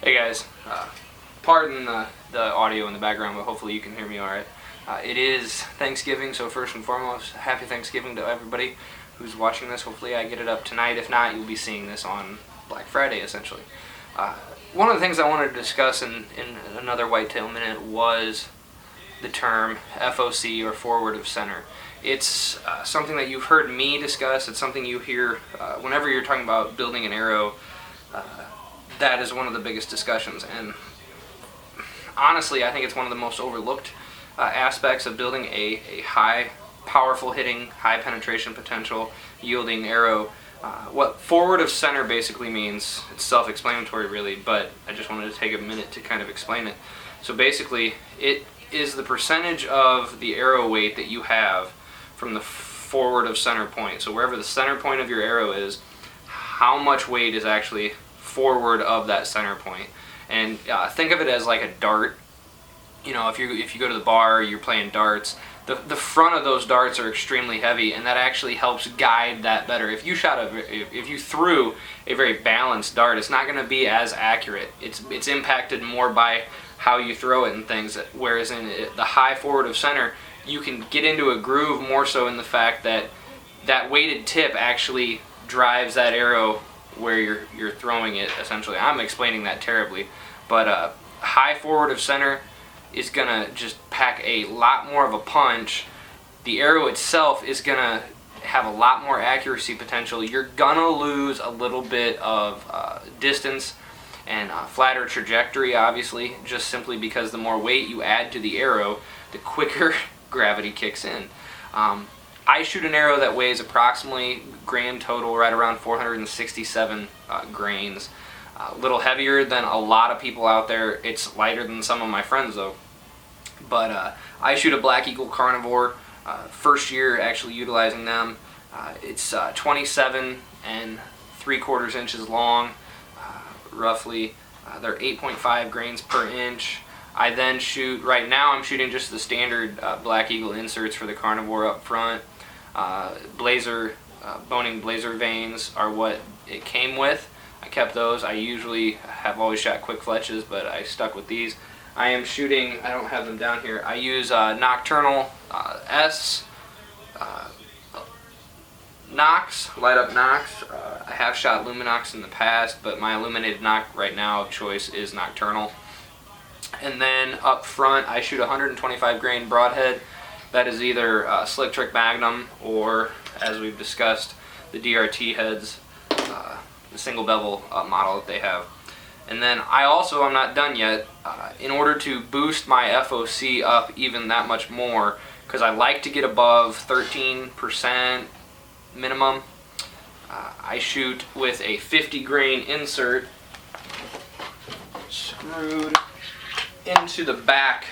Hey guys, pardon the audio in the background, but hopefully you can hear me alright. It is Thanksgiving, so first and foremost, happy Thanksgiving to everybody who's watching this. Hopefully I get it up tonight. If not, you'll be seeing this on Black Friday, essentially. One of the things I wanted to discuss in another Whitetail Minute was the term FOC, or forward of center. It's something that you've heard me discuss. It's something you hear whenever you're talking about building an arrow. That is one of the biggest discussions, and honestly I think it's one of the most overlooked aspects of building a high, powerful hitting, high penetration potential yielding arrow. What forward of center basically means, it's self-explanatory really, but I just wanted to take a minute to kind of explain it. So basically it is the percentage of the arrow weight that you have from the forward of center point. So wherever the center point of your arrow is, how much weight is actually forward of that center point. And think of it as like a dart. You know, if you go to the bar, you're playing darts, the front of those darts are extremely heavy, and that actually helps guide that better. If you threw a very balanced dart, it's not going to be as accurate. It's impacted more by how you throw it and things, whereas in the high forward of center, you can get into a groove more so in the fact that that weighted tip actually drives that arrow where you're throwing it, essentially. I'm explaining that terribly, but high forward of center is gonna just pack a lot more of a punch. The arrow itself is gonna have a lot more accuracy potential. You're gonna lose a little bit of distance and flatter trajectory, obviously, just simply because the more weight you add to the arrow, the quicker gravity kicks in. I shoot an arrow that weighs approximately, grand total, right around 467 grains. A little heavier than a lot of people out there. It's lighter than some of my friends though. But I shoot a Black Eagle carnivore, first year actually utilizing them. It's 27 3/4 inches long, roughly. They're 8.5 grains per inch. I then shoot, right now I'm shooting just the standard Black Eagle inserts for the carnivore up front. Boning blazer vanes are what it came with. I kept those. I usually have always shot quick fletches, but I stuck with these. I am shooting, I don't have them down here, I use Nocturnal S Nox, light up Nox. I have shot Luminox in the past, but my illuminated Nox right now of choice is Nocturnal. And then up front I shoot 125 grain broadhead. That is either Slick Trick Magnum or, as we've discussed, the DRT heads, the single bevel model that they have. And then I'm not done yet. In order to boost my FOC up even that much more, because I like to get above 13% minimum, I shoot with a 50 grain insert screwed into the back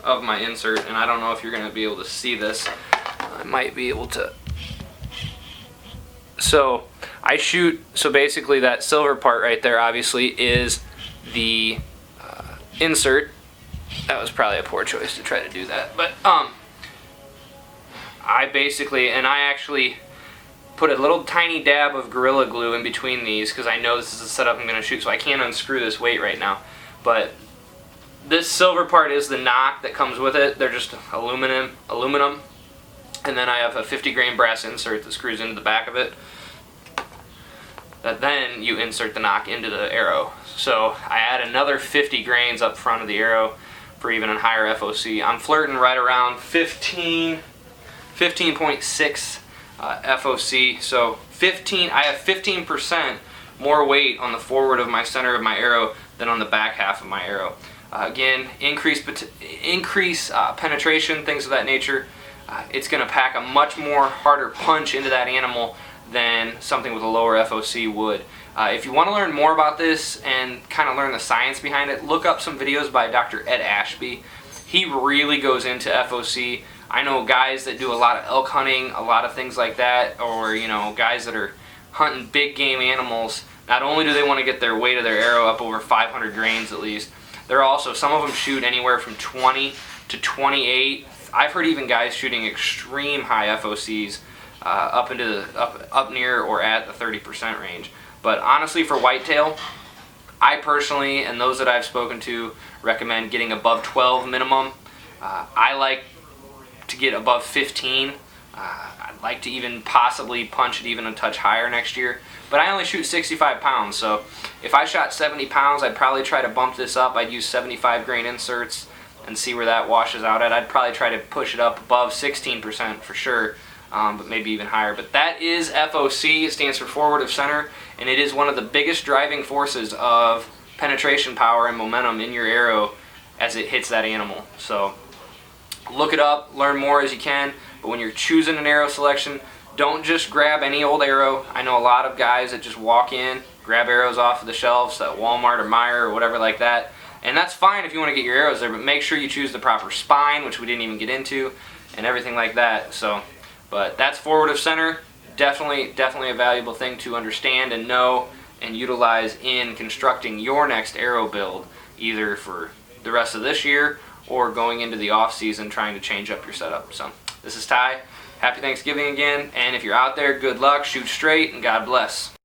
of my insert, and I don't know if you're going to be able to see this. I might be able to. So basically that silver part right there obviously is the insert. That was probably a poor choice to try to do that, but I actually put a little tiny dab of Gorilla Glue in between these because I know this is the setup I'm going to shoot, so I can't unscrew this weight right now. But this silver part is the knock that comes with it. They're just aluminum, and then I have a 50 grain brass insert that screws into the back of it. That then you insert the knock into the arrow. So I add another 50 grains up front of the arrow for even a higher FOC. I'm flirting right around 15.6 FOC. So I have 15% more weight on the forward of my center of my arrow than on the back half of my arrow. Again, increase penetration, things of that nature. It's going to pack a much more harder punch into that animal than something with a lower FOC would. If you want to learn more about this and kind of learn the science behind it, look up some videos by Dr. Ed Ashby. He really goes into FOC. I know guys that do a lot of elk hunting, a lot of things like that, or guys that are hunting big game animals. Not only do they want to get their weight of their arrow up over 500 grains at least, they're also, some of them shoot anywhere from 20 to 28. I've heard even guys shooting extreme high FOCs up near or at the 30% range. But honestly, for whitetail, I personally, and those that I've spoken to, recommend getting above 12 minimum. I like to get above 15. I'd like to even possibly punch it even a touch higher next year. But I only shoot 65 pounds, so if I shot 70 pounds, I'd probably try to bump this up. I'd use 75 grain inserts and see where that washes out at. I'd probably try to push it up above 16% for sure, but maybe even higher. But that is FOC. It stands for forward of center, and it is one of the biggest driving forces of penetration power and momentum in your arrow as it hits that animal. So look it up, learn more as you can, but when you're choosing an arrow selection, don't just grab any old arrow. I know a lot of guys that just walk in, grab arrows off of the shelves at Walmart or Meijer or whatever like that, and that's fine if you want to get your arrows there, but make sure you choose the proper spine, which we didn't even get into, and everything like that. So, but that's forward of center. Definitely a valuable thing to understand and know and utilize in constructing your next arrow build, either for the rest of this year or going into the off season trying to change up your setup. So this is Ty. Happy Thanksgiving again, and if you're out there, good luck, shoot straight, and God bless.